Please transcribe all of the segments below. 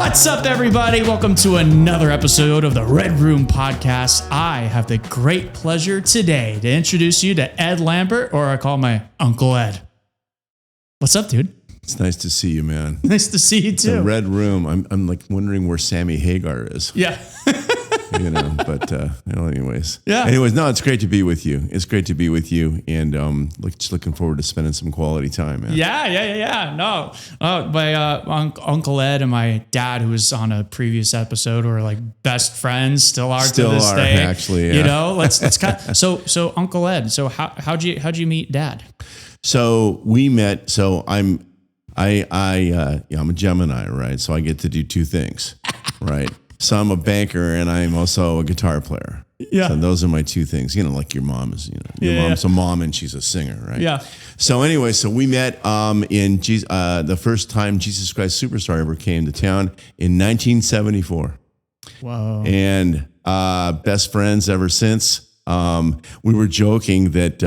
What's up, everybody? Welcome to another episode of the Red Room Podcast. I have the great pleasure today to introduce you to Ed Lambert, or I call my Uncle Ed. What's up, dude? It's nice to see you, man. Nice to see you too. The Red Room. I'm like wondering where Sammy Hagar is. Yeah. Anyways. Yeah. Anyways, no, it's great to be with you. It's great to be with you, and just looking forward to spending some quality time, man. Yeah. No, my Uncle Ed and my dad, who was on a previous episode, were like best friends. Still are to this day. Actually. Yeah. You know, let's kind of, so Uncle Ed. So how'd you meet Dad? So we met. So I'm a Gemini, right? So I get to do two things, right? So I'm a banker and I'm also a guitar player. Yeah. So those are my two things. You know, like your mom is, your mom's a mom and she's a singer, right? Yeah. So anyway, so we met in the first time Jesus Christ Superstar ever came to town in 1974. Wow. And best friends ever since. We were joking that,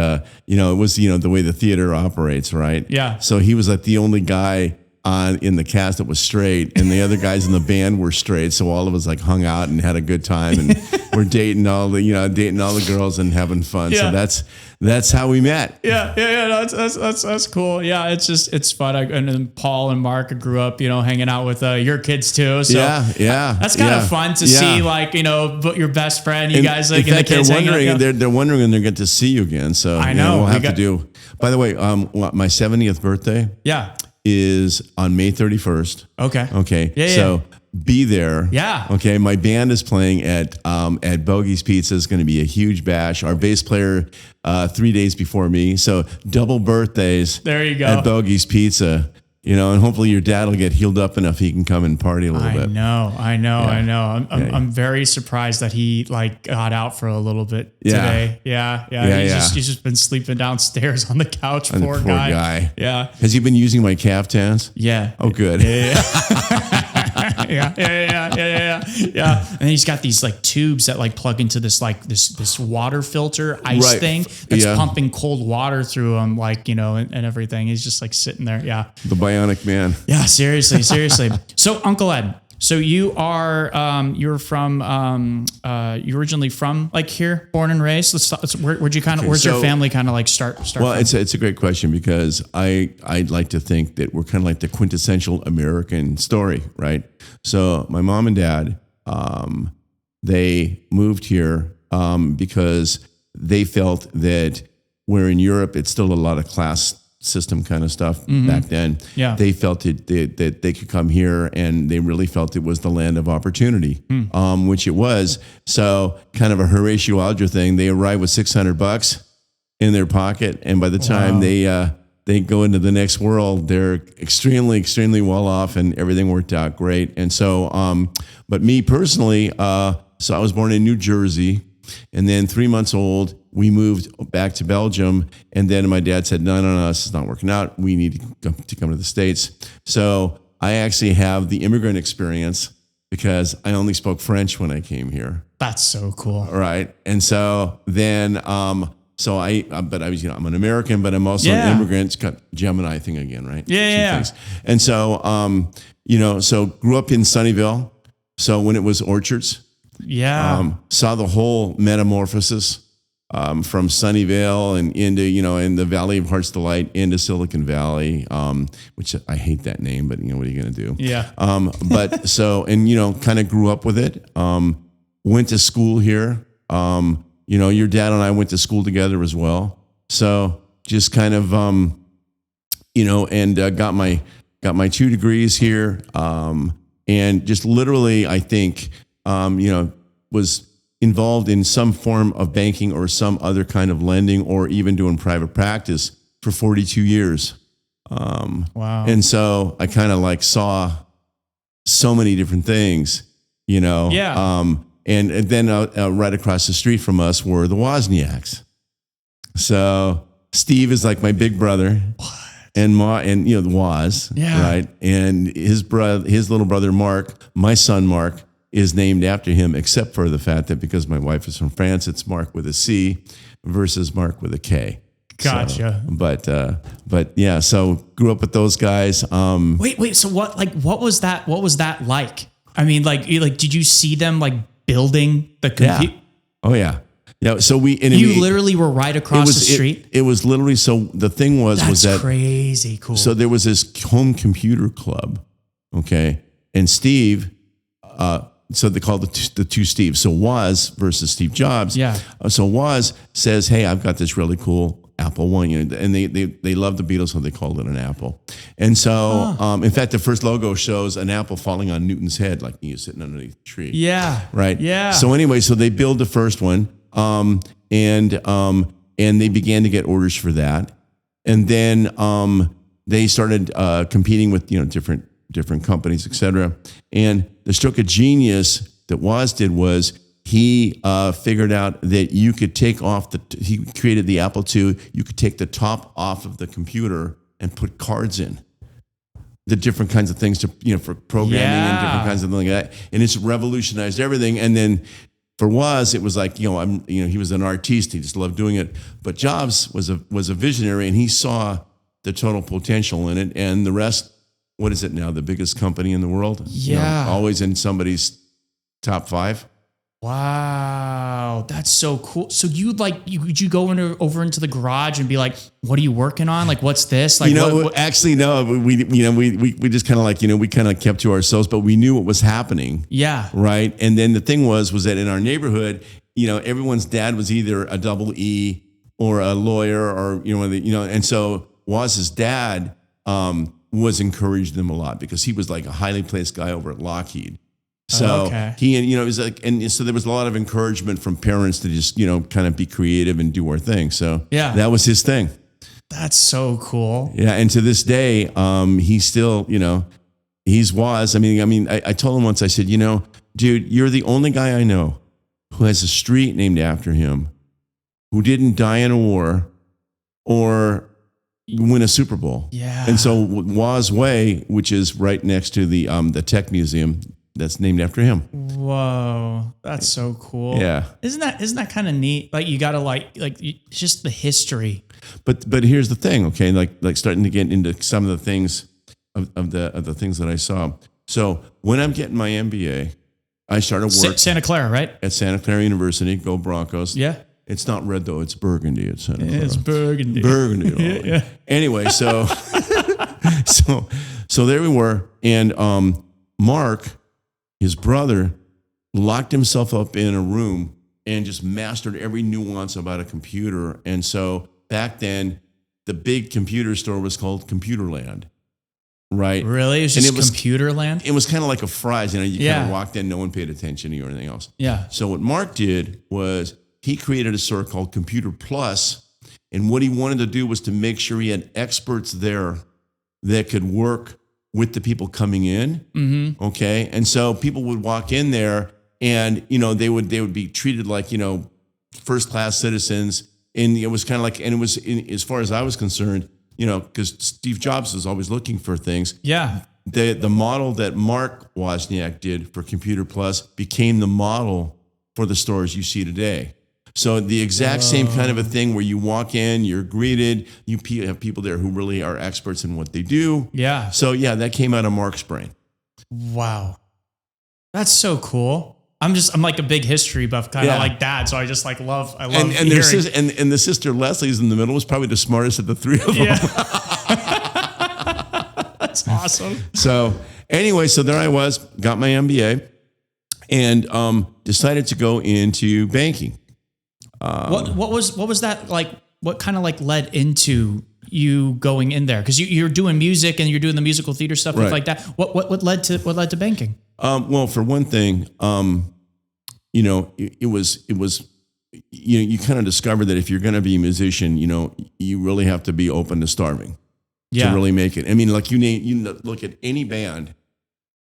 it was, the way the theater operates, right? Yeah. So he was like the only guy in the cast that was straight, and the other guys in the band were straight. So all of us like hung out and had a good time, and we're dating all the girls and having fun. Yeah. So that's how we met. Yeah. No, that's cool. Yeah. It's fun. And then Paul and Mark grew up, hanging out with your kids too. So yeah. That's kind of fun to see, like, your best friend, you guys like in the kids. They're wondering when they get to see you again. So I know we'll have to do. By the way, my 70th birthday. Yeah. Is on May 31st. Okay. Yeah. So be there. Yeah. Okay. My band is playing at Bogey's Pizza. It's going to be a huge bash. Our bass player 3 days before me. So double birthdays. There you go. At Bogey's Pizza. And hopefully your dad will get healed up enough he can come and party a little bit. I know. I'm very surprised that he got out for a little bit today. Yeah. He's just been sleeping downstairs on the couch. Poor guy. Yeah. Has he been using my caftans? Yeah. Oh, good. Yeah. And then he's got these tubes that plug into this this water filter ice thing that's pumping cold water through him, and everything. He's just sitting there. Yeah. The bionic man. Yeah, seriously. So Uncle Ed, so you are you're from you originally from here, born and raised. Where'd your family start? Well, from? it's a great question because I'd like to think that we're kind of like the quintessential American story, right? So my mom and dad, they moved here because they felt that where in Europe it's still a lot of class system kind of stuff back then. Yeah. They felt that they could come here, and they really felt it was the land of opportunity, which it was. So kind of a Horatio Alger thing. They arrived with $600 in their pocket, and by the time they go into the next world, they're extremely, extremely well off, and everything worked out great. And so, but me personally, so I was born in New Jersey, and then 3 months old, we moved back to Belgium. And then my dad said, no, this is not working out. We need to come to the States. So I actually have the immigrant experience because I only spoke French when I came here. That's so cool. Right. And so then, I'm an American, but I'm also an immigrant. It's got Gemini thing again, right? Yeah. Things. And so, so grew up in Sunnyvale. So when it was orchards, saw the whole metamorphosis from Sunnyvale and into, in the Valley of Heart's Delight into Silicon Valley, which I hate that name, but what are you going to do? Yeah. But so, and, kind of grew up with it, went to school here. Your dad and I went to school together as well. So just kind of, got my 2 degrees here. And just literally, I think, was involved in some form of banking or some other kind of lending or even doing private practice for 42 years. Wow. And so I kind of saw so many different things, Yeah. And then right across the street from us were the Wozniaks. So Steve is like my big brother. What? And the Woz, right? And his little brother Mark, my son Mark, is named after him, except for the fact that because my wife is from France, it's Mark with a C versus Mark with a K. Gotcha. But yeah, so grew up with those guys. Wait. So what was that? What was that like? I mean, did you see them like building the computer? Yeah. Oh yeah. Yeah. So you literally were right across the street. It was literally, so the thing was that crazy cool. So there was this home computer club. Okay. And Steve, so they called the two Steves. So Woz versus Steve Jobs. Yeah. So Woz says, "Hey, I've got this really cool Apple One," and they love the Beatles, so they called it an Apple. And so, in fact, the first logo shows an apple falling on Newton's head, like he was sitting underneath a tree. Yeah. Right. Yeah. So anyway, so they build the first one, and they began to get orders for that, and then they started competing with different companies, et cetera. And the stroke of genius that Woz did was he figured out that you could take off he created the Apple II, you could take the top off of the computer and put cards in. The different kinds of things for programming and different kinds of things like that. And it's revolutionized everything. And then for Woz, it was like, he was an artiste, he just loved doing it. But Jobs was a visionary, and he saw the total potential in it. And the rest, what is it now? The biggest company in the world? Yeah. Always in somebody's top 5. Wow, that's so cool. So would you go over into the garage and be like, "What are you working on? Like, what's this?" Like, actually, no. We just kind of we kind of kept to ourselves, but we knew what was happening. Yeah. Right. And then the thing was that in our neighborhood, everyone's dad was either a double E or a lawyer, or and so Woz's dad was encouraging them a lot because he was like a highly placed guy over at Lockheed. So he, and it was like, and so there was a lot of encouragement from parents to just, kind of be creative and do our thing. So that was his thing. That's so cool. Yeah. And to this day, he's still, he's Woz. I mean, I told him once, I said, dude, you're the only guy I know who has a street named after him, who didn't die in a war or win a Super Bowl. Yeah. And so Woz Way, which is right next to the Tech Museum, that's named after him. Whoa, that's so cool. Yeah, isn't that kind of neat? Like you gotta just the history. But here's the thing, okay? Like starting to get into some of the things of the things that I saw. So when I'm getting my MBA, I started work Santa Clara, right? At Santa Clara University. Go Broncos! Yeah. It's not red though; it's burgundy at Santa Clara. It's burgundy. Burgundy. Yeah. Anyway, so so there we were, and Mark, his brother, locked himself up in a room and just mastered every nuance about a computer. And so back then, the big computer store was called Computerland, right? Really? It was just Computerland? It was kind of like a Fry's. You kind of walked in, no one paid attention to you or anything else. Yeah. So what Mark did was he created a store called Computer Plus. And what he wanted to do was to make sure he had experts there that could work with the people coming in. Mm-hmm. Okay. And so people would walk in there and, they would be treated like, first class citizens. And it was kind of like, and it was, as far as I was concerned, because Steve Jobs was always looking for things. Yeah. The model that Mark Wozniak did for Computer Plus became the model for the stores you see today. So the exact same kind of a thing where you walk in, you're greeted, you have people there who really are experts in what they do. Yeah. So yeah, that came out of Mark's brain. Wow. That's so cool. I'm like a big history buff, kind of like Dad. So I just love and hearing. And the sister Leslie's in the middle was probably the smartest of the three of them. Yeah. That's awesome. So anyway, so there I was, got my MBA, and decided to go into banking. What was that like? What kind of led into you going in there? Because you're doing music and you're doing the musical theater stuff, right. like that. What led to banking? Well, for one thing, it was you kind of discover that if you're going to be a musician, you really have to be open to starving to really make it. I mean, like you look at any band,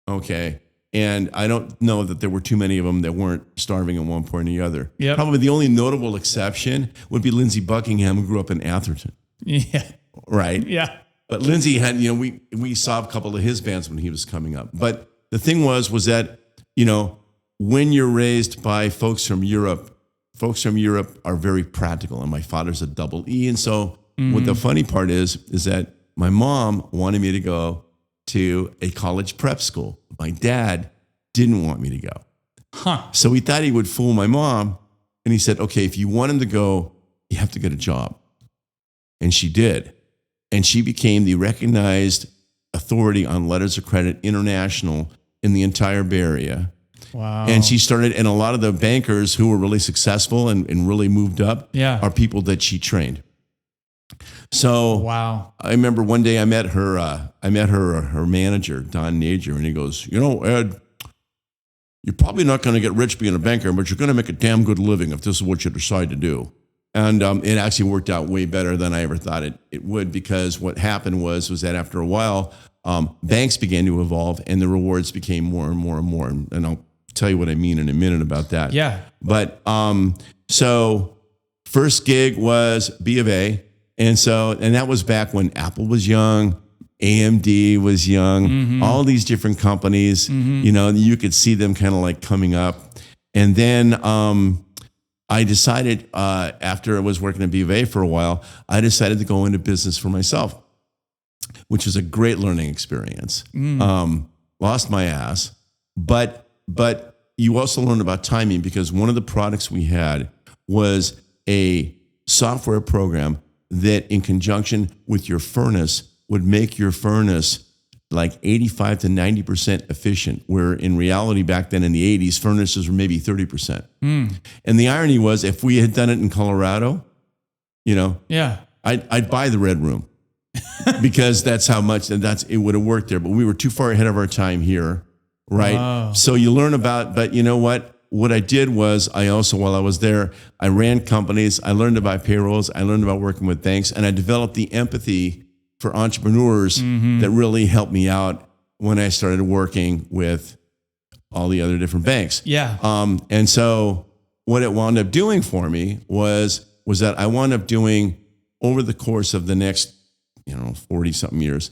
okay. And I don't know that there were too many of them that weren't starving at one point or the other. Yep. Probably the only notable exception would be Lindsey Buckingham, who grew up in Atherton. Yeah. Right? Yeah. But Lindsey had, we saw a couple of his bands when he was coming up. But the thing was that, when you're raised by folks from Europe are very practical. And my father's a double E. And so what the funny part is that my mom wanted me to go to a college prep school. My dad didn't want me to go. So he thought he would fool my mom. And he said, okay, if you want him to go, you have to get a job. And she did. And she became the recognized authority on letters of credit international in the entire Bay Area. Wow. And she started, and a lot of the bankers who were really successful and really moved up are people that she trained. So wow. I remember one day I met her manager, Don Nager, and he goes, Ed, you're probably not going to get rich being a banker, but you're going to make a damn good living if this is what you decide to do. And it actually worked out way better than I ever thought it would, because what happened was that after a while, banks began to evolve and the rewards became more and more and more. And I'll tell you what I mean in a minute about that. Yeah. But so first gig was B of A. And that was back when Apple was young, AMD was young, all these different companies, you could see them kind of like coming up. And then I decided, after I was working at B of A for a while, I decided to go into business for myself, which was a great learning experience. Lost my ass, but you also learn about timing, because one of the products we had was a software program that, in conjunction with your furnace, would make your furnace like 85 to 90% efficient, where in reality back then in the 80s, furnaces were maybe 30%. And the irony was, if we had done it in Colorado, I'd buy the Red Room because that's how much, and it would have worked there. But we were too far ahead of our time here, right? Wow. So you learn about, but you know what? What I did was, I also, while I was there, I ran companies, I learned about payrolls, I learned about working with banks, and I developed the empathy for entrepreneurs that really helped me out when I started working with all the other different banks. Yeah. And so what it wound up doing for me was that I wound up doing, over the course of the next, 40 something years,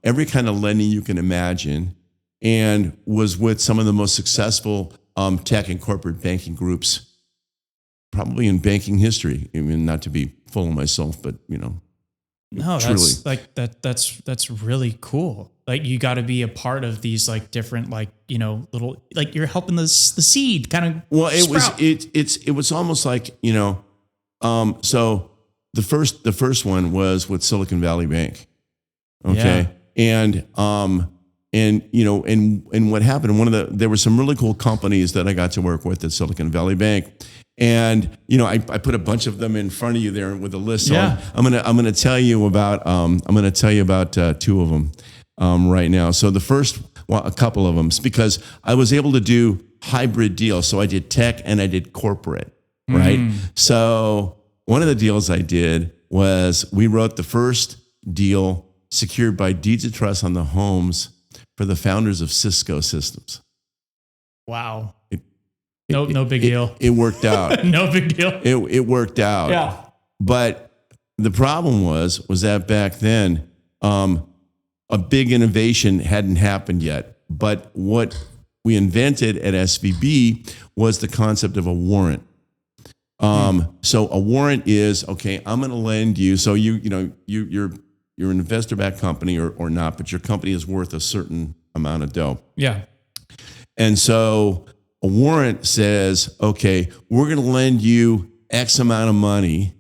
every kind of lending you can imagine, and was with some of the most successful tech and corporate banking groups, probably in banking history. I mean, not to be full of myself, but no, truly. That's really cool. Like, you got to be a part of these like different, like, little, like, you're helping the seed kind of. Well, sprout. it was almost like, so the first one was with Silicon Valley Bank. Okay. Yeah. And what happened, there were some really cool companies that I got to work with at Silicon Valley Bank. And, I put a bunch of them in front of you there with a list. So yeah. I'm going to tell you about, two of them, right now. So the first, a couple of them, because I was able to do hybrid deals. So I did tech and I did corporate, right? So one of the deals I did was, we wrote the first deal secured by deeds of trust on the homes for the founders of Cisco Systems. Wow. No big deal. It worked out. No big deal. It worked out. Yeah. But the problem was that back then, a big innovation hadn't happened yet. But what we invented at SVB was the concept of a warrant. So a warrant is, okay, I'm going to lend you. So you're an investor-backed company or not, but your company is worth a certain amount of dough. Yeah. And so a warrant says, okay, we're going to lend you X amount of money,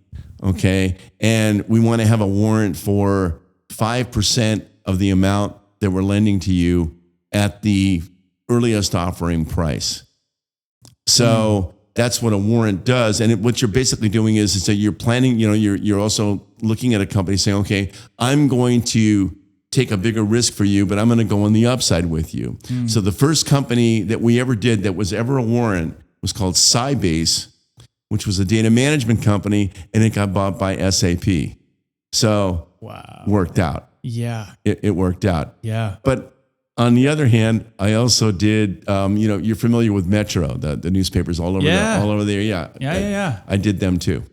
okay, and we want to have a warrant for 5% of the amount that we're lending to you at the earliest offering price. So that's what a warrant does. And what you're basically doing is that you're planning, you're also looking at a company saying, okay, I'm going to take a bigger risk for you, but I'm going to go on the upside with you. So the first company that we ever did that was ever a warrant was called Sybase, which was a data management company, and it got bought by SAP. So worked out. Yeah. It worked out. Yeah. But on the other hand, I also did, you're familiar with Metro, the newspapers all over there. Yeah. I did them too.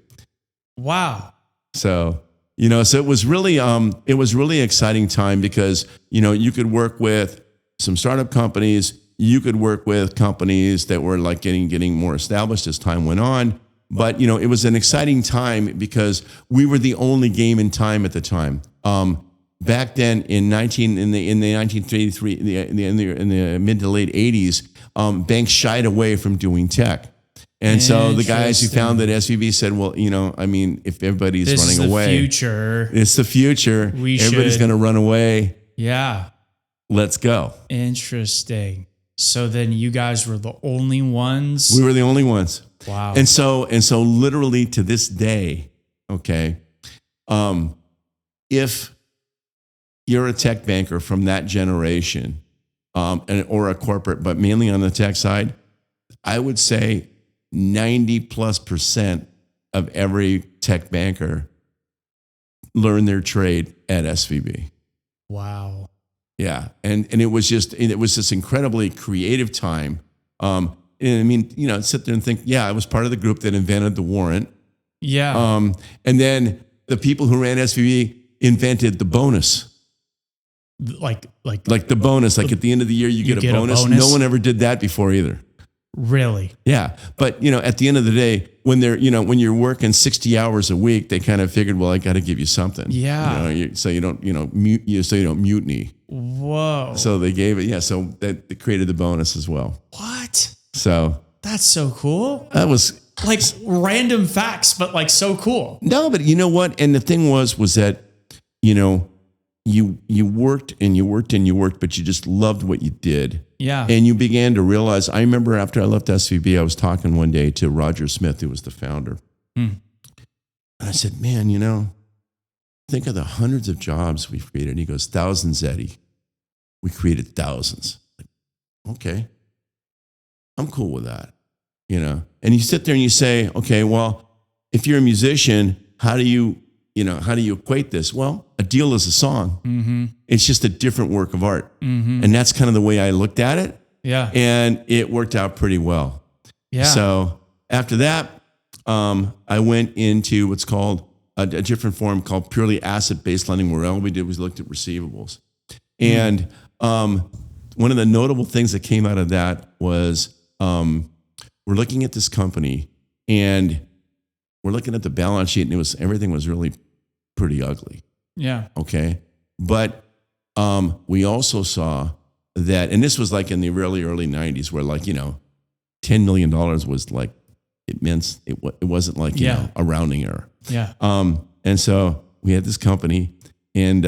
Wow. So, so it was really exciting time, because, you could work with some startup companies, you could work with companies that were like getting more established as time went on. But it was an exciting time because we were the only game in time at the time. Back then, in the 1933, in the mid to late 80s, banks shied away from doing tech. And so the guys who founded SVB said, well, if everybody's running away, it's the future. Everybody's going to run away. Yeah. Let's go. Interesting. So then you guys were the only ones? We were the only ones. Wow. And so literally to this day, okay, if you're a tech banker from that generation, or a corporate, but mainly on the tech side, I would say 90+% of every tech banker learned their trade at SVB. Wow. Yeah. And it was this incredibly creative time. And I mean, sit there and think, I was part of the group that invented the warrant. Yeah. And then the people who ran SVB invented the bonus. Like the bonus, like at the end of the year, you get a bonus. No one ever did that before either. Really? Yeah. But, at the end of the day, when when you're working 60 hours a week, they kind of figured, well, I got to give you something. Yeah. So you don't mutiny. Whoa. So they gave it. Yeah. So they created the bonus as well. What? So that's so cool. That was like random facts, but like so cool. No, but you know what? And the thing was that, you worked and you worked and you worked, but you just loved what you did. Yeah. And you began to realize, I remember after I left SVB, I was talking one day to Roger Smith, who was the founder. And I said, man, think of the hundreds of jobs we've created. And he goes, thousands, Eddie. We created thousands. Okay. I'm cool with that. And you sit there and you say, okay, well, if you're a musician, how do you equate this? Well, a deal is a song. Mm-hmm. It's just a different work of art. Mm-hmm. And that's kind of the way I looked at it. Yeah. And it worked out pretty well. Yeah. So after that, I went into what's called a different form called purely asset-based lending, where all we did was looked at receivables. And one of the notable things that came out of that was we're looking at this company and we're looking at the balance sheet, and everything was really pretty ugly. Yeah. Okay. But we also saw that, and this was like in the early 90s, where $10 million was like, it meant it wasn't like, a rounding error. Yeah. And so we had this company, and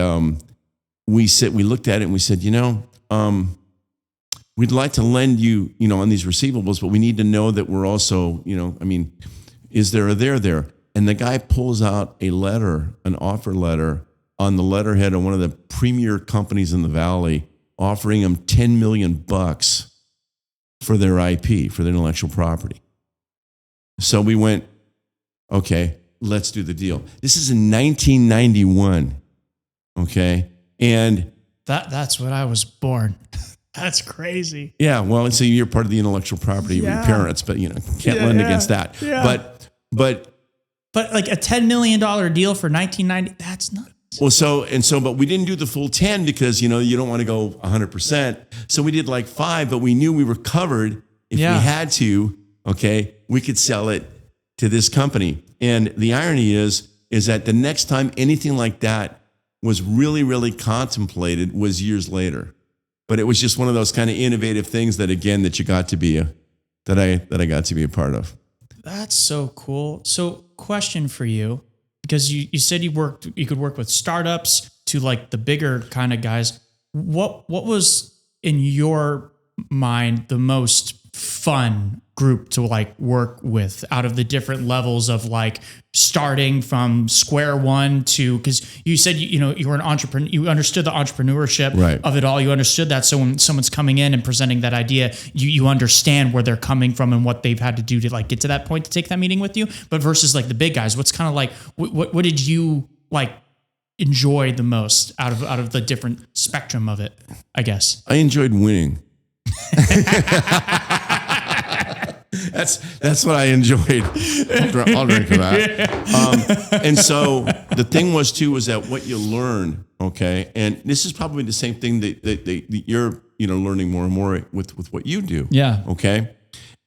we looked at it and we said, we'd like to lend you, on these receivables, but we need to know that we're also, is there a there? And the guy pulls out a letter, an offer letter on the letterhead of one of the premier companies in the Valley, offering them $10 million for their IP, for their intellectual property. So we went, okay, let's do the deal. This is in 1991. Okay. And that's when I was born. That's crazy. Yeah. Well, so you're part of the intellectual property of your parents, but can't lend against that. Yeah. But like a $10 million deal for 1990, that's nuts. Well, but we didn't do the full 10 because, you don't want to go 100%. So we did like 5, but we knew we were covered if we had to, okay, we could sell it to this company. And the irony is that the next time anything like that was really, really contemplated was years later. But it was just one of those kind of innovative things that, again, that you got to be that I got to be a part of. That's so cool. So question for you, because you said you could work with startups to like the bigger kind of guys. What was in your mind the most fun group to like work with out of the different levels of like starting from square one to, because you said you were an entrepreneur, you understood the entrepreneurship of it all, you understood that. So when someone's coming in and presenting that idea, you understand where they're coming from and what they've had to do to like get to that point to take that meeting with you. But versus like the big guys, what's kind of like what did you like enjoy the most out of the different spectrum of it, I guess? I enjoyed winning. That's what I enjoyed. I'll drink to that. And so the thing was that what you learn, okay, and this is probably the same thing that you're learning more and more with what you do. Yeah. Okay.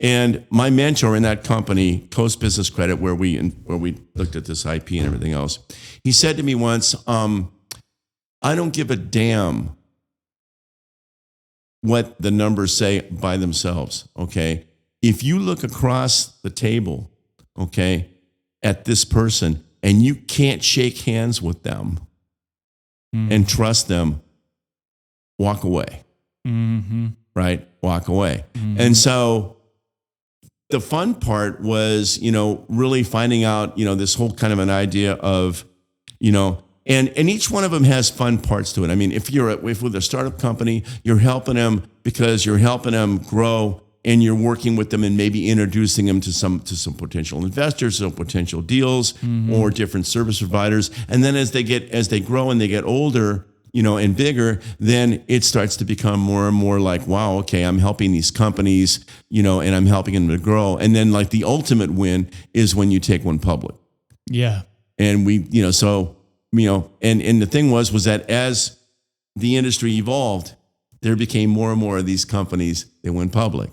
And my mentor in that company, Coast Business Credit, where we looked at this IP and everything else, he said to me once, I don't give a damn what the numbers say by themselves, okay? If you look across the table, okay, at this person and you can't shake hands with them and trust them, walk away, right? Walk away. And so the fun part was, really finding out, this whole kind of an idea of, and each one of them has fun parts to it. I mean, if with a startup company, you're helping them because you're helping them grow, and you're working with them and maybe introducing them to some potential investors, some potential deals, or different service providers. And then as they grow and they get older, and bigger, then it starts to become more and more like, wow, okay, I'm helping these companies, and I'm helping them to grow. And then like the ultimate win is when you take one public. Yeah. And we, and the thing was that as the industry evolved, there became more and more of these companies that went public.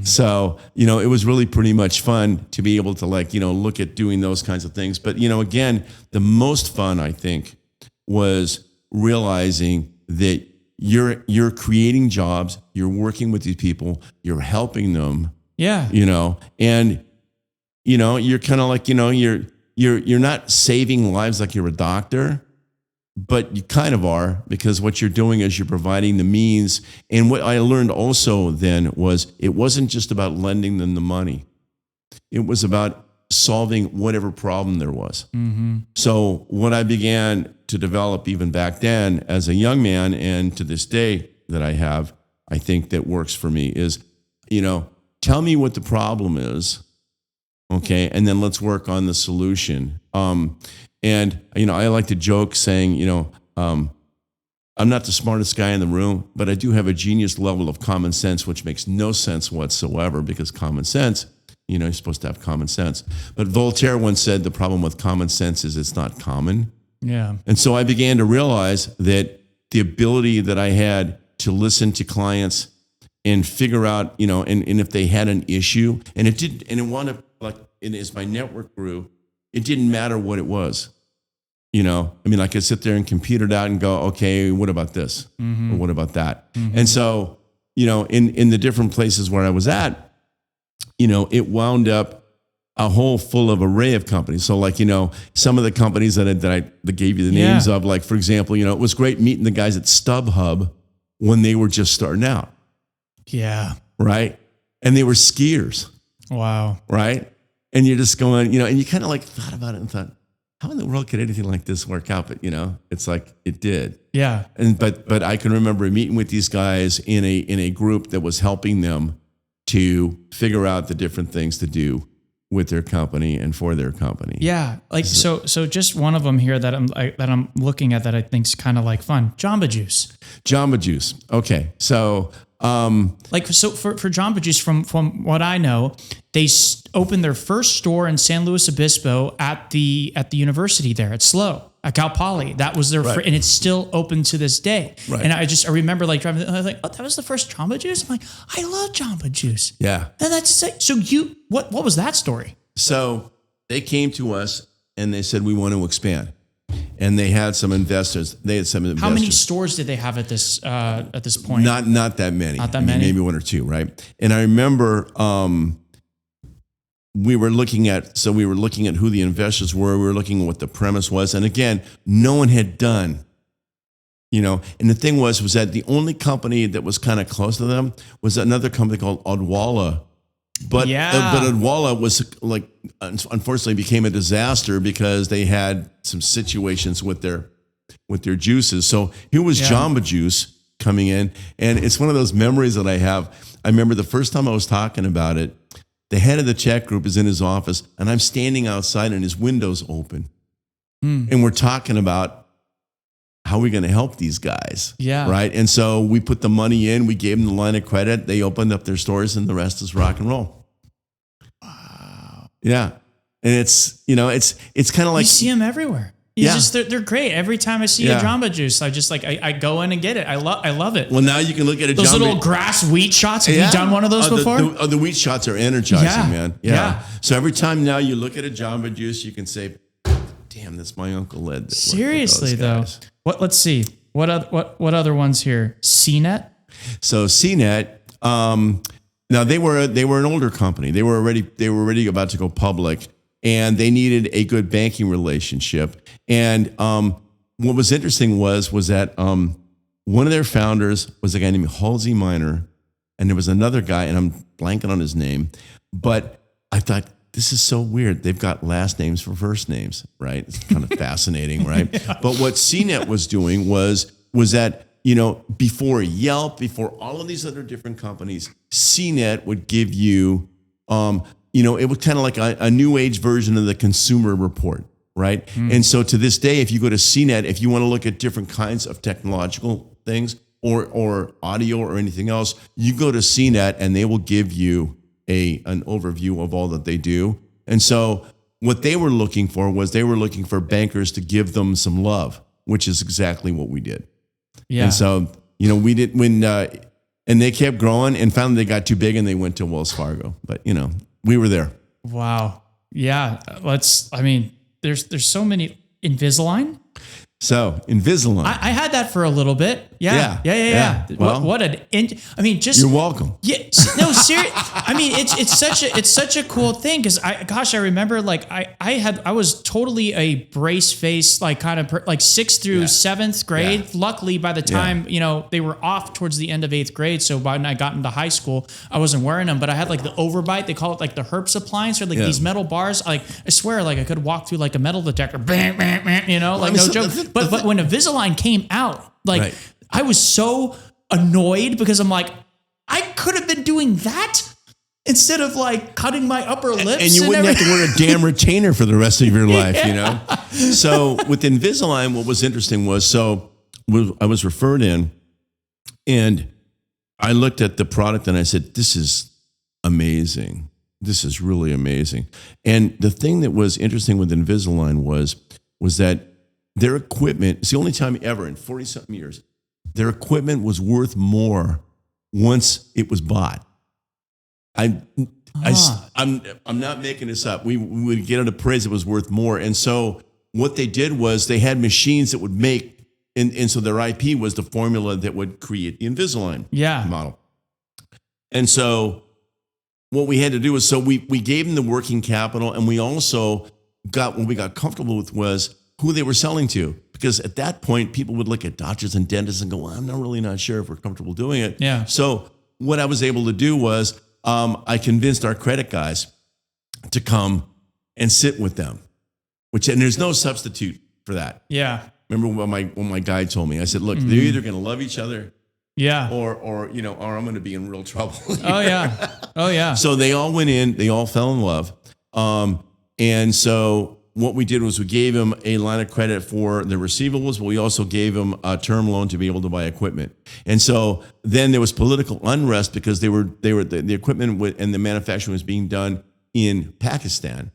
So, it was really pretty much fun to be able to look at doing those kinds of things. But, again, the most fun, I think, was realizing that you're creating jobs, you're working with these people, you're helping them. Yeah. And, you're kind of like, you're not saving lives like you're a doctor, but you kind of are, because what you're doing is you're providing the means. And what I learned also then was it wasn't just about lending them the money. It was about solving whatever problem there was. So what I began to develop even back then as a young man, and to this day that I think that works for me is, tell me what the problem is. Okay. And then let's work on the solution. And, I like to joke saying, I'm not the smartest guy in the room, but I do have a genius level of common sense, which makes no sense whatsoever, because common sense, you're supposed to have common sense. But Voltaire once said the problem with common sense is it's not common. Yeah. And so I began to realize that the ability that I had to listen to clients and figure out, and if they had an issue, and as my network grew, it didn't matter what it was. I could sit there and compute it out and go, okay, what about this? Or what about that? And so, in the different places where I was at, it wound up a whole full of array of companies. So some of the companies that I gave you the names of, like, for example, it was great meeting the guys at StubHub when they were just starting out. Yeah. Right. And they were skiers. Wow. Right. And you're just going, and you kind of thought about it and thought, how in the world could anything like this work out? But, it's like it did. Yeah. And, but I can remember meeting with these guys in a group that was helping them to figure out the different things to do with their company and for their company. Yeah. So just one of them here that I'm looking at that I think is kind of fun. Jamba Juice. Jamba Juice. Okay. So, for Jamba Juice, from what I know, they opened their first store in San Luis Obispo at the university there at SLO, at Cal Poly. That was their and it's still open to this day. Right. And I remember driving. I was like, oh, that was the first Jamba Juice. I'm like, I love Jamba Juice. Yeah. And that's so what was that story? So they came to us and they said, we want to expand. And they had some investors. How many stores did they have at this point? Not that many. Not that many. Maybe one or two, right? And I remember we were looking at who the investors were. We were looking at what the premise was. And again, no one had done, and the thing was that the only company that was kind of close to them was another company called Odwalla. But Odwalla was unfortunately became a disaster because they had some situations with their juices. So here was Jamba Juice coming in, and it's one of those memories that I have. I remember the first time I was talking about it, the head of the tech group is in his office, and I'm standing outside, and his window's open, and we're talking about how are we going to help these guys? Yeah. Right. And so we put the money in, we gave them the line of credit, they opened up their stores, and the rest is rock and roll. Wow. Yeah. And it's kind of like, you see them everywhere. They're great. Every time I see a Jamba Juice, I go in and get it. I love it. Well, now you can look at those little grass wheat shots. Have you done one of those before? The wheat shots are energizing, man. Yeah. So every time now you look at a Jamba Juice, you can say, damn, that's my Uncle Ed. Seriously though. Let's see. What other ones here? CNET. So CNET, now they were an older company. They were already about to go public, and they needed a good banking relationship. And what was interesting was that one of their founders was a guy named Halsey Minor, and there was another guy, and I'm blanking on his name, but I thought, this is so weird. They've got last names for first names, right? It's kind of fascinating, right? But what CNET was doing was that, before Yelp, before all of these other different companies, CNET would give you, it was kind of like a new age version of the Consumer Report, right? And so to this day, if you go to CNET, if you want to look at different kinds of technological things or audio or anything else, you go to CNET and they will give you an overview of all that they do. And so what they were looking for was bankers to give them some love, which is exactly what we did. Yeah. And so, we did and they kept growing, and finally they got too big and they went to Wells Fargo. But, we were there. Wow. Yeah. There's so many. Invisalign. So Invisalign, I had that for a little bit. Yeah. Well, you're welcome. Yeah, no, seriously. It's such a cool thing because I remember I was totally a brace face kind of 6th through 7th grade. Yeah. Luckily, by the time they were off towards the end of 8th grade, so when I got into high school, I wasn't wearing them. But I had the overbite. They call it the Herps appliance, or these metal bars. I swear, I could walk through a metal detector. Bam, bam, bam, no joke. But when Invisalign came out, I was so annoyed because I'm I could have been doing that instead of cutting my upper lips. And you wouldn't have to wear a damn retainer for the rest of your life, So with Invisalign, what was interesting was, I was referred in and I looked at the product and I said, this is amazing. This is really amazing. And the thing that was interesting with Invisalign was that their equipment, it's the only time ever in 40-something years, their equipment was worth more once it was bought. I'm not making this up. We would get an appraisal, it was worth more. And so what they did was they had machines that would make, and so their IP was the formula that would create the Invisalign model. And so what we had to do was, we gave them the working capital, and we also what we got comfortable with was who they were selling to. Because at that point, people would look at doctors and dentists and go, well, I'm not sure if we're comfortable doing it. Yeah. So what I was able to do was I convinced our credit guys to come and sit with them, and there's no substitute for that. Yeah. Remember what my guy told me? I said, look, they're either going to love each other, or I'm going to be in real trouble. Oh yeah. So they all went in, they all fell in love. And so what we did was we gave them a line of credit for the receivables, but we also gave them a term loan to be able to buy equipment. And so then there was political unrest because the equipment and the manufacturing was being done in Pakistan.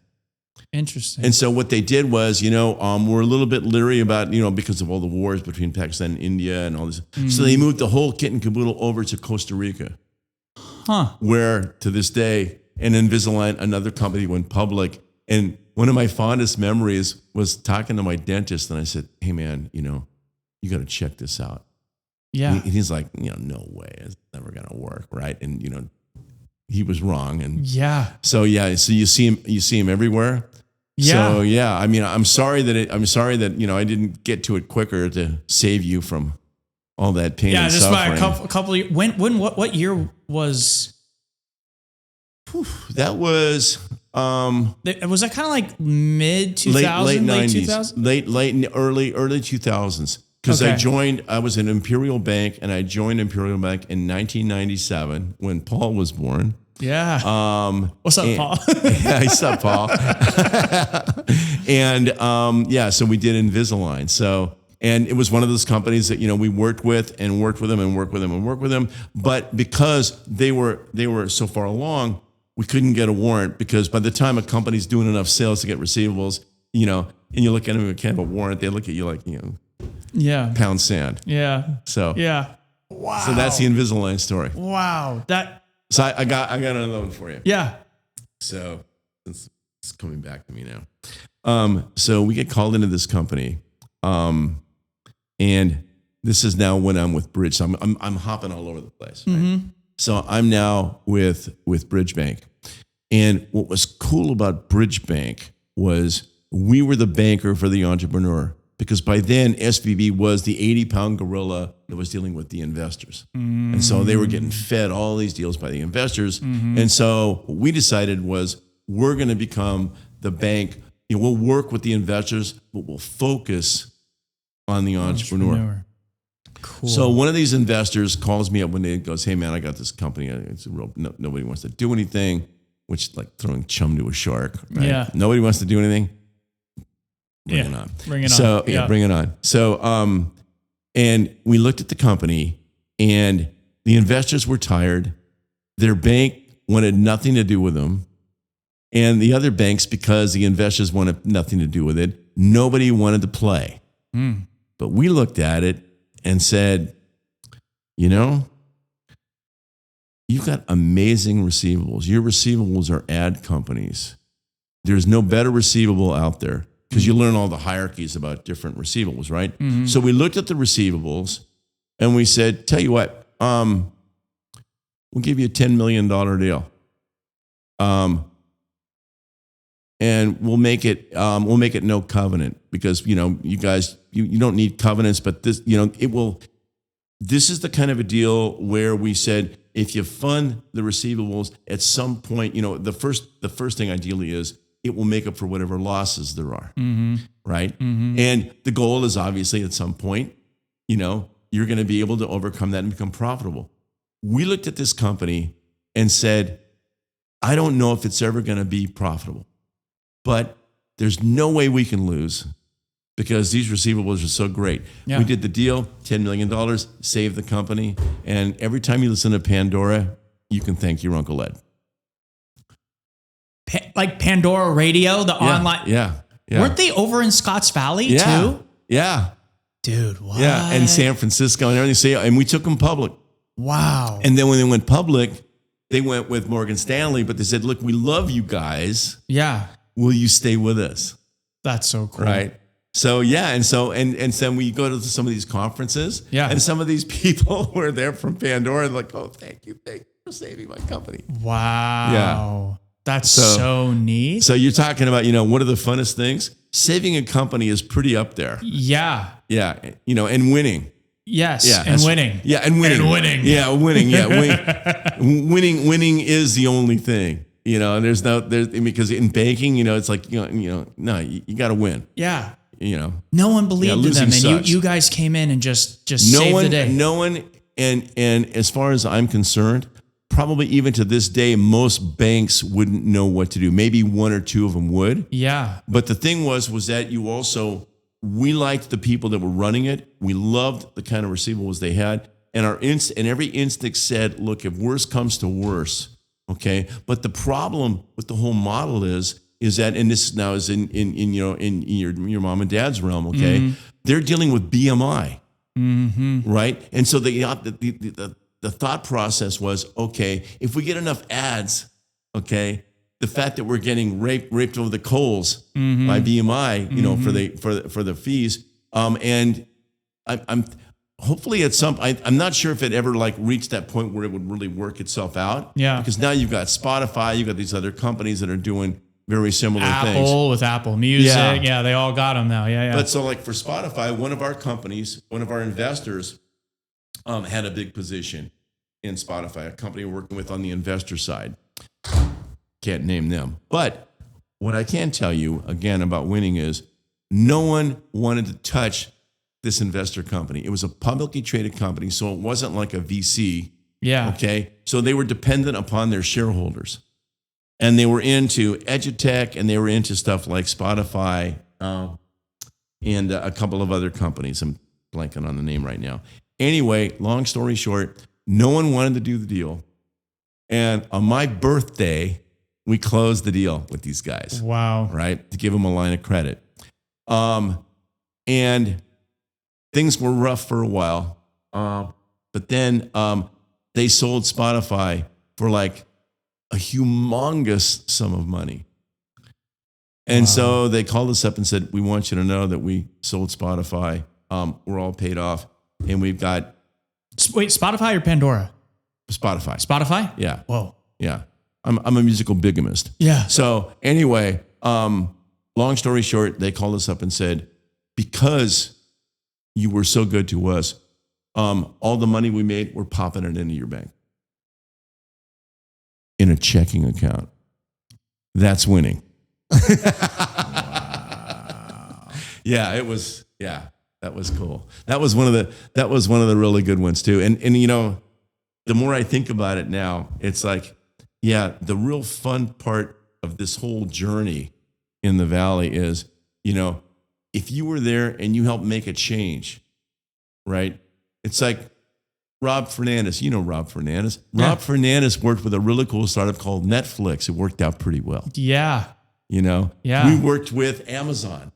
Interesting. And so what they did was, we're a little bit leery about, because of all the wars between Pakistan and India and all this. So they moved the whole kit and caboodle over to Costa Rica. Where to this day, and Invisalign, another company, went public. And one of my fondest memories was talking to my dentist, and I said, hey man, you got to check this out. Yeah. And he's like, no way, it's never going to work. Right. And, he was wrong. And so you see him everywhere. Yeah. So I'm sorry that I didn't get to it quicker to save you from all that pain. Yeah. And just suffering. by a couple of years. What year was? That was. Was that kind of mid 2000s, late 90s, 2000s? early 2000s? Because I was in Imperial Bank, and I joined Imperial Bank in 1997 when Paul was born. Yeah. What's up, Paul? What's up, Paul? And so we did Invisalign. So, and it was one of those companies that we worked with them. But because they were so far along, we couldn't get a warrant, because by the time a company's doing enough sales to get receivables, and you look at them with kind of a warrant, they look at you like, Yeah. pound sand. Yeah. So Yeah. Wow. So that's the Invisalign story. Wow. So I got another one for you. Yeah. So it's coming back to me now. So we get called into this company, and this is now when I'm with Bridge. So I'm hopping all over the place. Right? Mm-hmm. So I'm now with Bridge Bank, and what was cool about Bridge Bank was we were the banker for the entrepreneur, because by then SVB was the 80-pound gorilla that was dealing with the investors. Mm-hmm. And so they were getting fed all these deals by the investors. Mm-hmm. And so what we decided was we're going to become the bank. We'll work with the investors, but we'll focus on the entrepreneur. Cool. So one of these investors calls me up one day and goes, "Hey man, I got this company. It's nobody wants to do anything," which is like throwing chum to a shark. Right? Yeah. Nobody wants to do anything. Bring it on. Bring it on. So bring it on. So, and we looked at the company, and the investors were tired. Their bank wanted nothing to do with them. And the other banks, because the investors wanted nothing to do with it, nobody wanted to play. Mm. But we looked at it and said, you've got amazing receivables. Your receivables are ad companies. There's no better receivable out there, because you learn all the hierarchies about different receivables, right? Mm-hmm. So we looked at the receivables and we said, tell you what, we'll give you a $10 million deal. And we'll make it no covenant, because, you guys, you don't need covenants, but this, this is the kind of a deal where we said, if you fund the receivables at some point, the first thing ideally is it will make up for whatever losses there are. Mm-hmm. Right. Mm-hmm. And the goal is obviously at some point, you're going to be able to overcome that and become profitable. We looked at this company and said, I don't know if it's ever going to be profitable, but there's no way we can lose, because these receivables are so great. Yeah. We did the deal, $10 million, saved the company. And every time you listen to Pandora, you can thank your Uncle Ed. Like Pandora Radio, the online. Yeah. Weren't they over in Scotts Valley too? Yeah. Dude, what? Yeah, and San Francisco and everything. And we took them public. Wow. And then when they went public, they went with Morgan Stanley, but they said, look, we love you guys. Yeah. Will you stay with us? That's so cool. Right. So, and so we go to some of these conferences. Yeah. And some of these people were there from Pandora, like, oh, thank you for saving my company. Wow. Yeah. That's so neat. So you're talking about, what are the funnest things? Saving a company is pretty up there. Yeah. Yeah. And winning. Yes. Yeah. And winning. Yeah. And winning. Yeah. Winning. Yeah. Winning is the only thing, and because in banking, it's like, no, you got to win. Yeah. No one believed in them. And you guys came in and just saved the day. No one. And as far as I'm concerned, probably even to this day, most banks wouldn't know what to do. Maybe one or two of them would. Yeah. But the thing was that we liked the people that were running it. We loved the kind of receivables they had. And every instinct said, look, if worse comes to worse, okay. But the problem with the whole model is that, and this now is in your mom and dad's realm, okay. Mm-hmm. They're dealing with BMI, mm-hmm. right? And so the thought process was, okay, if we get enough ads, okay, the fact that we're getting raped over the coals mm-hmm. by BMI, mm-hmm. for the fees, and I'm hopefully I'm not sure if it ever reached that point where it would really work itself out. Yeah, because now you've got Spotify, you've got these other companies that are doing very similar things. Apple with Apple Music, yeah, they all got them now. Yeah. But so for Spotify, one of our investors. Had a big position in Spotify, a company we're working with on the investor side. Can't name them. But what I can tell you, again, about winning is no one wanted to touch this investor company. It was a publicly traded company, so it wasn't like a VC. Yeah. Okay? So they were dependent upon their shareholders. And they were into edutech, and they were into stuff like Spotify and a couple of other companies. I'm blanking on the name right now. Anyway, long story short, no one wanted to do the deal. And on my birthday, we closed the deal with these guys. Wow. Right? To give them a line of credit. And things were rough for a while. But then they sold Spotify for like a humongous sum of money. And so they called us up and said, we want you to know that we sold Spotify. We're all paid off. And we've got... Wait, Spotify or Pandora? Spotify. Spotify? Yeah. Whoa. Yeah. I'm a musical bigamist. Yeah. So anyway, long story short, they called us up and said, because you were so good to us, all the money we made, we're popping it into your bank. In a checking account. That's winning. Yeah, it was, yeah, that was cool. That was one of the really good ones too. And you know, the more I think about it now, it's like, yeah, the real fun part of this whole journey in the Valley is, you know, if you were there and you helped make a change, right? It's like Rob Fernandez. You know Rob Fernandez. Yeah. Rob Fernandez worked with a really cool startup called Netflix. It worked out pretty well. Yeah. You know? Yeah. We worked with Amazon.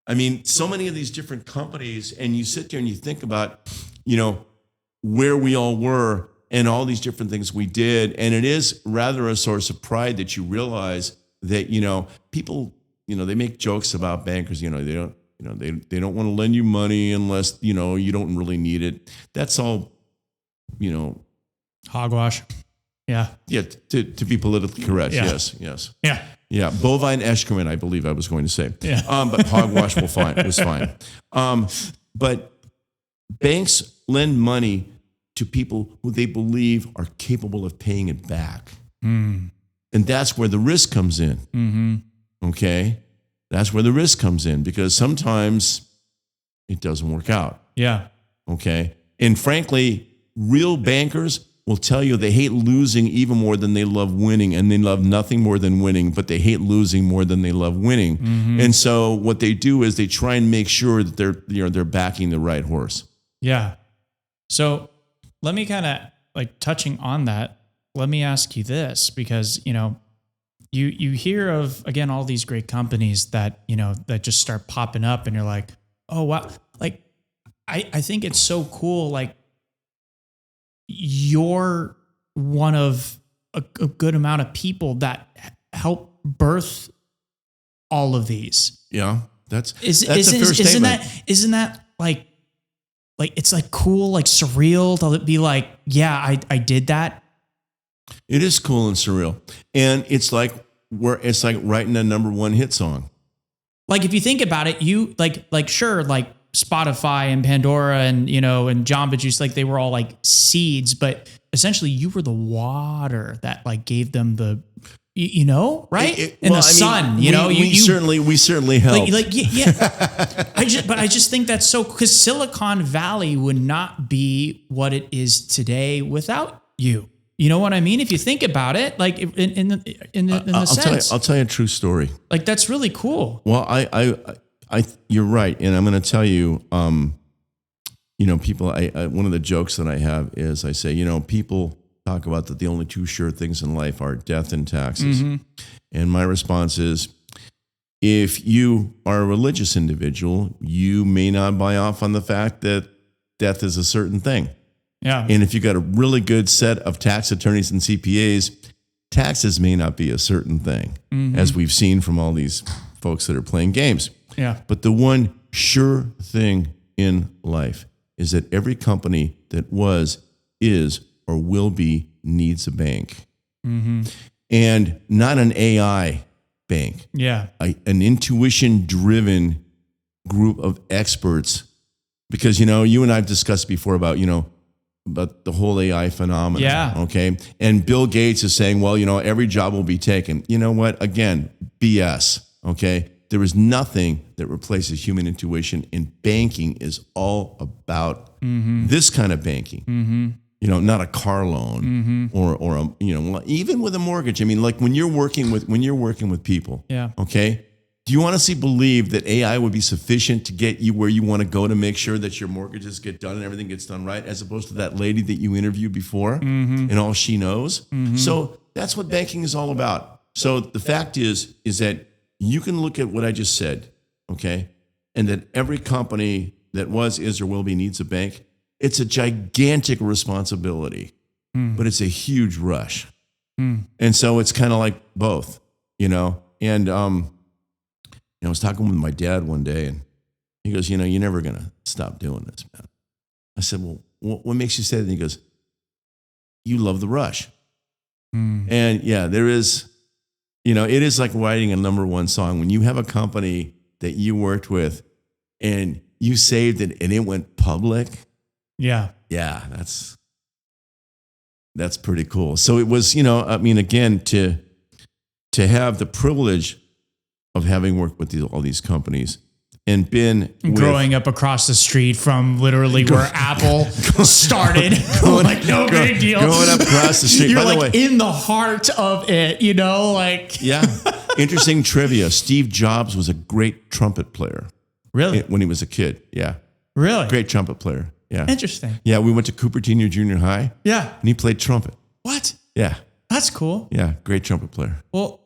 I mean, so many of these different companies, and you sit there and you think about, you know, where we all were and all these different things we did. And it is rather a source of pride that you realize that, you know, people, you know, they make jokes about bankers, you know, they don't want to lend you money unless, you know, you don't really need it. That's all, you know. Hogwash. Yeah. Yeah. To be politically correct. Yeah. Yes. Yeah. Yeah. Bovine excrement, I believe I was going to say. Yeah. But hogwash was fine. But banks lend money to people who they believe are capable of paying it back. And that's where the risk comes in. Mm-hmm. Okay? That's where the risk comes in because sometimes it doesn't work out. Yeah. Okay? And frankly, real bankers will tell you they hate losing even more than they love winning, and they love nothing more than winning, but they hate losing more than they love winning. Mm-hmm. And so what they do is they try and make sure that they're backing the right horse. Yeah. So let me kind of like touching on that. Let me ask you this, because, you know, you hear of, again, all these great companies that, you know, that just start popping up and you're like, oh, wow. Like, I think it's so cool. Like, you're one of a good amount of people that help birth all of these. Yeah. That's a fair statement. Isn't that like it's like cool, like surreal to be like, yeah, I did that. It is cool and surreal. And it's like writing a number one hit song. Like if you think about it, you like sure, like Spotify and Pandora and, you know, and Jamba Juice, like they were all like seeds, but essentially you were the water that like gave them the, you know, right? Sun, you know, we certainly helped. Yeah. I just think that's so, because Silicon Valley would not be what it is today without you. You know what I mean? If you think about it, like in the sense, I'll tell you a true story. Like that's really cool. Well, you're right, and I'm going to tell you. You know, people. One of the jokes that I have is I say, you know, people talk about that the only two sure things in life are death and taxes, and my response is, if you are a religious individual, you may not buy off on the fact that death is a certain thing. Yeah. And if you got a really good set of tax attorneys and CPAs, taxes may not be a certain thing, as we've seen from all these folks that are playing games. Yeah. But the one sure thing in life is that every company that was, is, or will be needs a bank. And not an AI bank. Yeah. An intuition-driven group of experts. Because, you know, you and I have discussed before about, you know, about the whole AI phenomenon. Yeah. Okay. And Bill Gates is saying, well, you know, every job will be taken. You know what? Again, BS. Okay. There is nothing that replaces human intuition, and banking is all about this kind of banking. You know, not a car loan or a, you know, even with a mortgage. I mean, like when you're working with people. Yeah. Okay. Do you honestly believe that AI would be sufficient to get you where you want to go to make sure that your mortgages get done and everything gets done right, as opposed to that lady that you interviewed before and all she knows? So that's what banking is all about. So the fact is that you can look at what I just said, okay? and that every company that was, is, or will be needs a bank. It's a gigantic responsibility, but it's a huge rush. And so it's kind of like both, you know. And I was talking with my dad one day, and he goes, you're never going to stop doing this, man. I said, well, what makes you say that? And he goes, you love the rush. And yeah, there is, it is like writing a number one song. When you have a company that you worked with and you saved it and it went public. Yeah. Yeah, that's pretty cool. So it was, again, to have the privilege of having worked with all these companies and been growing up across the street from literally where Apple started, no big deal. Growing up across the street. You're By the way, in the heart of it, Yeah. Interesting trivia. Steve Jobs was a great trumpet player. Really? When he was a kid. Yeah. Really? Great trumpet player. Yeah. Interesting. Yeah. We went to Cupertino Junior High. Yeah. And he played trumpet. What? Yeah. That's cool. Yeah. Great trumpet player. Well,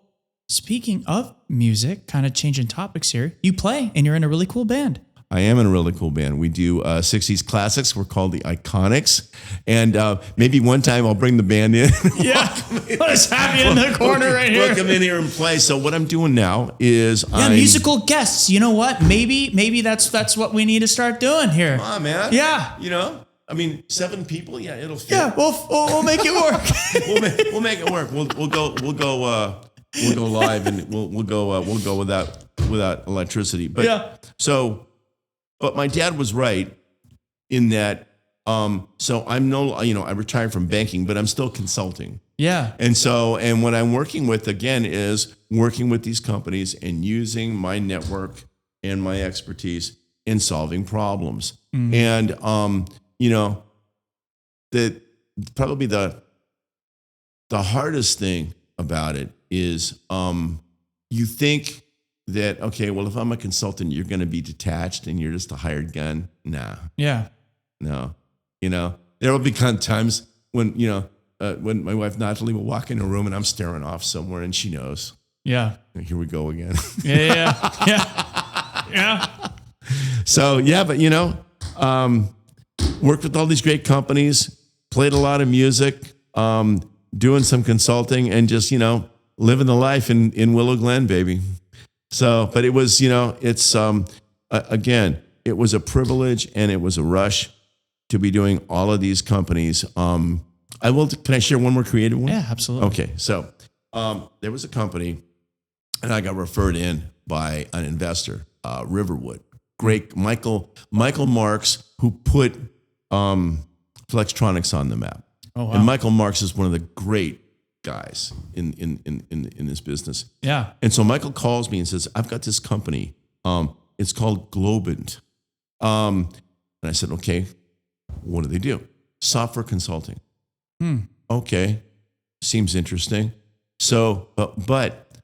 speaking of music, kind of changing topics here, you play and you're in a really cool band. I am in a really cool band. We do 60s classics. We're called the Iconics. And maybe one time I'll bring the band in. Yeah. Let's have you in the corner right here. We'll come in here and play. So what I'm doing now is musical guests. You know what? Maybe that's what we need to start doing here. Come on, man. Yeah. 7 people. Yeah, it'll fit. Yeah, we'll make it work. we'll make it work. We'll go live and we'll go without electricity. But yeah. But my dad was right in that. So I'm I retired from banking, but I'm still consulting. Yeah. And what I'm working with again is working with these companies and using my network and my expertise in solving problems. And that probably the hardest thing about it is you think that, okay, well, if I'm a consultant, you're going to be detached and you're just a hired gun. Nah. Yeah. No. There will be times when my wife Natalie will walk in a room and I'm staring off somewhere and she knows. Yeah. Here we go again. Yeah. So, yeah, but, worked with all these great companies, played a lot of music, doing some consulting and just, living the life in Willow Glen, baby. So, but it was, it's, again, it was a privilege and it was a rush to be doing all of these companies. Can I share one more creative one? Yeah, absolutely. Okay. So, there was a company and I got referred in by an investor, Riverwood. Great. Michael Marks, who put, Flextronics on the map. Oh, wow. And Michael Marks is one of the great guys in this business. Yeah. And so Michael calls me and says, I've got this company. It's called Globant. And I said, okay, what do they do? Software consulting. Okay. Seems interesting. So, but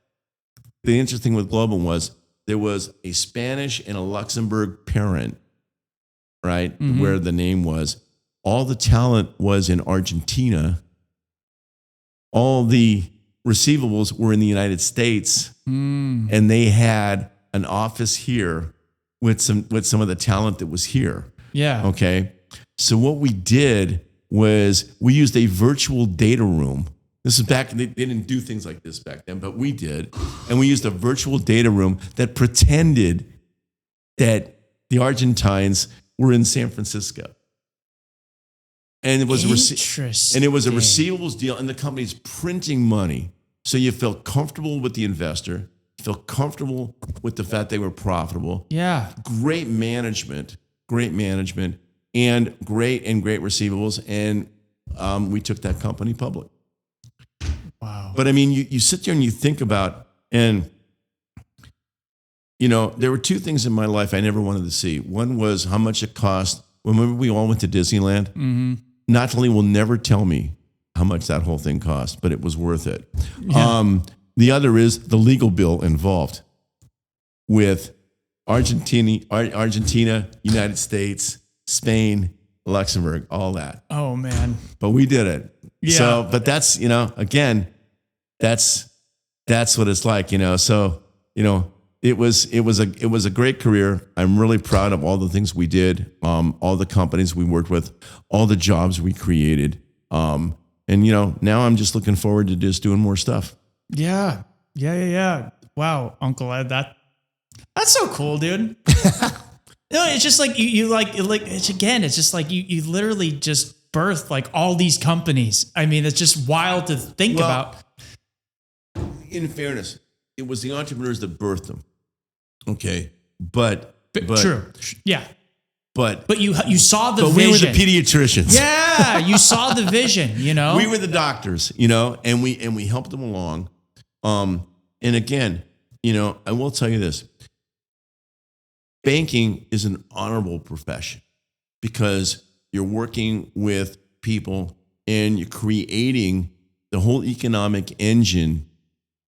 the interesting with Globant was there was a Spanish and a Luxembourg parent, right? Where the name was. All the talent was in Argentina. All the receivables were in the United States, and they had an office here with some of the talent that was here. Yeah. Okay. So what we did was we used a virtual data room. This is back, they didn't do things like this back then, but we did. And we used a virtual data room that pretended that the Argentines were in San Francisco. And it was a receivables deal, and the company's printing money. So you felt comfortable with the investor, felt comfortable with the fact they were profitable. Yeah. Great management, and great receivables. And we took that company public. Wow. But I mean, you sit there and you think about, and there were two things in my life I never wanted to see. One was how much it cost. Remember we all went to Disneyland? Natalie will never tell me how much that whole thing cost, but it was worth it. Yeah. The other is the legal bill involved with Argentina, United States, Spain, Luxembourg, all that. Oh, man. But we did it. Yeah. So, but that's, again, that's what it's like, So, it was a great career. I'm really proud of all the things we did, all the companies we worked with, all the jobs we created. And now I'm just looking forward to just doing more stuff. Yeah. Wow, Uncle Ed, that's so cool, dude. No, it's just like you it's just like you literally just birthed like all these companies. I mean, it's just wild to think about. In fairness, it was the entrepreneurs that birthed them. Okay. But true. Yeah. But you saw the vision. We were the pediatricians. Yeah, you saw the vision, We were the doctors, and we helped them along. And again, I will tell you this. Banking is an honorable profession because you're working with people and you're creating the whole economic engine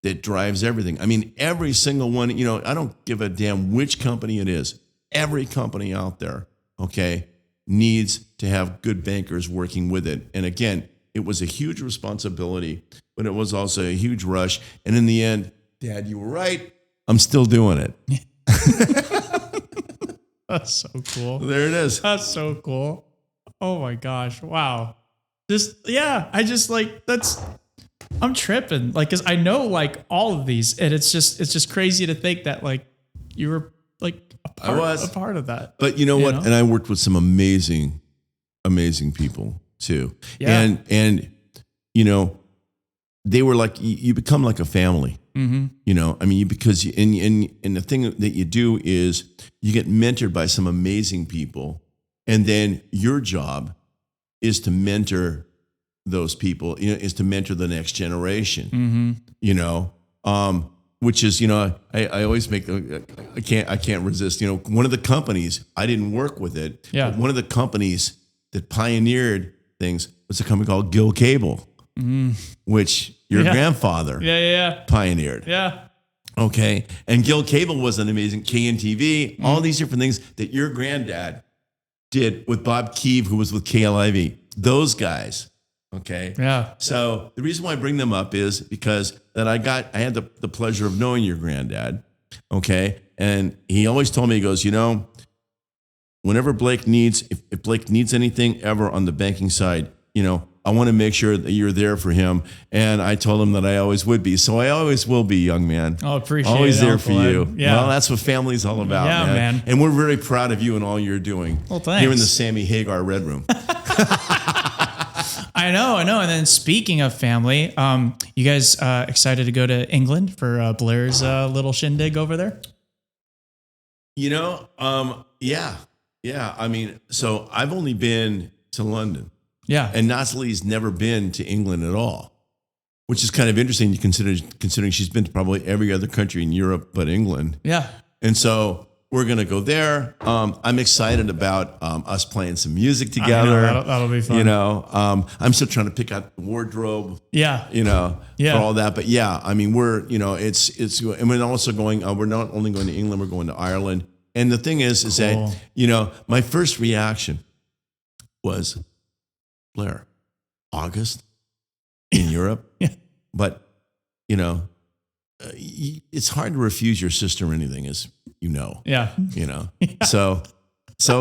that drives everything. I mean, every single one, I don't give a damn which company it is. Every company out there, okay, needs to have good bankers working with it. And again, it was a huge responsibility, but it was also a huge rush. And in the end, Dad, you were right. I'm still doing it. That's so cool. There it is. That's so cool. Oh my gosh. Wow. I'm tripping. Like, cause I know like all of these and it's just crazy to think that like you were like a part of that. But you know what? And I worked with some amazing people too. Yeah. And they were like, you become like a family. Mm-hmm. Because the thing that you do is you get mentored by some amazing people, and then your job is to mentor those people, is to mentor the next generation, which is, I always make, I can't resist, one of the companies, I didn't work with it. Yeah. But one of the companies that pioneered things was a company called Gil Cable, which your grandfather pioneered. Yeah. Okay. And Gil Cable was an amazing KNTV, all these different things that your granddad did with Bob Keeve, who was with KLIV, those guys. Okay. Yeah. So the reason why I bring them up is because I had the pleasure of knowing your granddad. Okay. And he always told me, he goes, whenever if Blake needs anything ever on the banking side, I want to make sure that you're there for him. And I told him that I always would be. So I always will be, young man. Oh, appreciate it. Always there for you. Yeah. Well, that's what family's all about, man. And we're very proud of you and all you're doing. Well, thanks. Here in the Sammy Hagar Red Room. I know. And then speaking of family, you guys excited to go to England for Blair's little shindig over there? Yeah. So I've only been to London. Yeah. And Natalie's never been to England at all, which is kind of interesting considering she's been to probably every other country in Europe but England. Yeah. And so we're going to go there. I'm excited about us playing some music together. That'll be fun. I'm still trying to pick out the wardrobe. Yeah. For all that. But yeah, we're, and we're also going, we're not only going to England, we're going to Ireland. And the thing is Cool. that, my first reaction was, Blair, August in Europe. Yeah. But, it's hard to refuse your sister or anything, as you know. Yeah. So,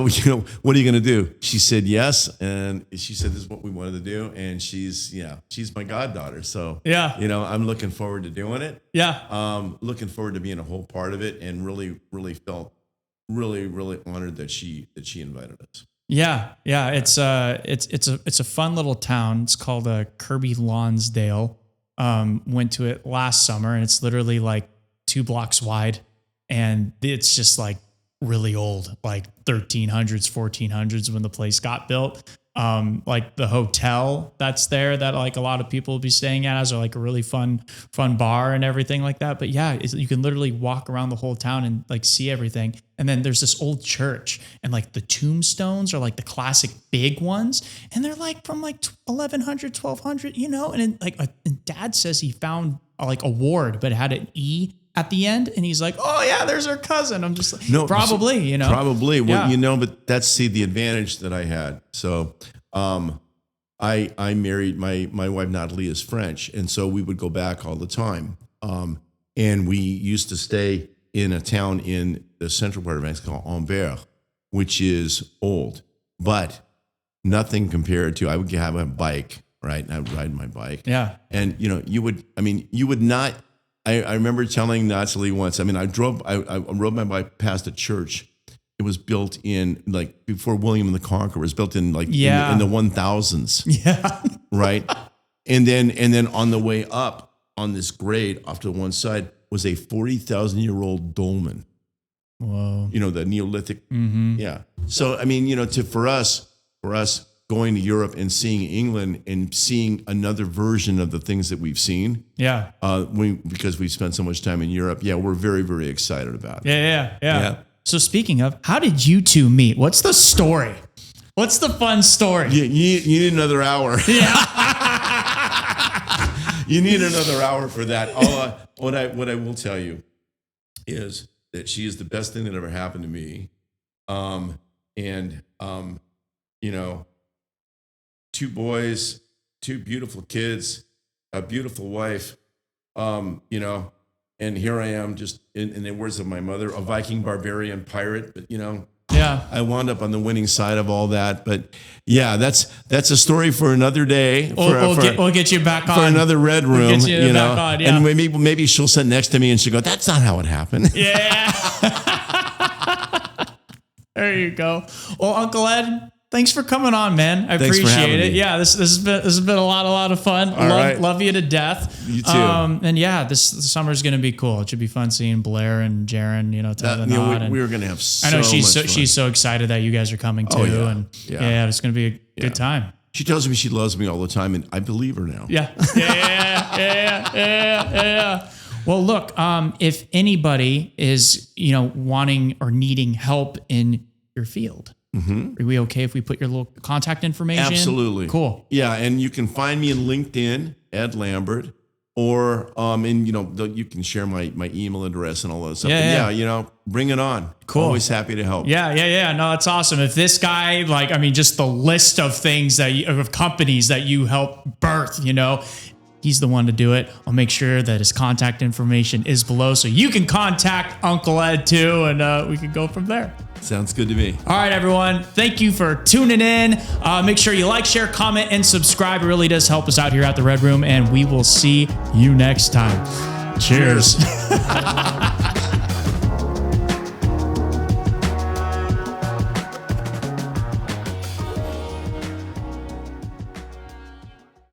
what are you going to do? She said yes. And she said, this is what we wanted to do. And she's my goddaughter. So, yeah. I'm looking forward to doing it. Yeah. Looking forward to being a whole part of it, and really, really felt really, really honored that she invited us. Yeah. It's a fun little town. It's called Kirby Lonsdale. Went to it last summer, and it's literally like 2 blocks wide, and it's just like really old, like 1300s, 1400s when the place got built. Like the hotel that's there that like a lot of people will be staying at has like a really fun bar and everything like that. But yeah, you can literally walk around the whole town and like see everything. And then there's this old church, and like the tombstones are like the classic big ones. And they're like from like 1100, 1200, and then and Dad says he found like a ward, but it had an E at the end, and he's like, "Oh yeah, there's her cousin." I'm just like, no, probably, probably. Yeah. Well, but that's the advantage that I had. So, I married my wife Natalie is French, and so we would go back all the time. And we used to stay in a town in the central part of France called Lambert, which is old, but nothing compared to, I would have a bike, right? And I would ride my bike. Yeah. And, you would not, I remember telling Natalie once, I rode my bike past a church. It was built in like before William the Conqueror. It was built in like in the 1000s. Yeah. Right. And then on the way up on this grade off to one side was a 40,000-year-old dolmen. Whoa. The Neolithic. Yeah. So, for us going to Europe and seeing England and seeing another version of the things that we've seen. Yeah. Because we've spent so much time in Europe. Yeah. We're very, very excited about it. Yeah. So speaking of, how did you two meet? What's the story? What's the fun story? You need another hour. Yeah. You need another hour for that. What I will tell you is that she is the best thing that ever happened to me. Two boys, two beautiful kids, a beautiful wife, and here I am just in the words of my mother, a Viking barbarian pirate, but yeah, I wound up on the winning side of all that. But yeah, that's a story for another day. We'll get you back on for another Red Room. We'll get you back on, yeah. And maybe she'll sit next to me and she'll go, "That's not how it happened." Yeah. There you go. Well, Uncle Ed, thanks for coming on, man. I appreciate it. Yeah, this has been a lot of fun. Love you to death. You too. And yeah, this summer's gonna be cool. It should be fun seeing Blair and Jaron. Tie the knot. We were gonna have. I know she's so excited that you guys are coming too, and it's gonna be a good time. She tells me she loves me all the time, and I believe her now. Yeah. Well, look, if anybody is wanting or needing help in your field. Are we okay if we put your little contact information? Absolutely. Cool. Yeah, and you can find me in LinkedIn, Ed Lambert, or you can share my email address and all that stuff. Yeah. Bring it on. Cool. Always happy to help. Yeah. No, that's awesome. If this guy, just the list of things of companies that you help birth, he's the one to do it. I'll make sure that his contact information is below so you can contact Uncle Ed too, and we can go from there. Sounds good to me. All right, everyone. Thank you for tuning in. Make sure you like, share, comment, and subscribe. It really does help us out here at the Red Room, and we will see you next time. Cheers.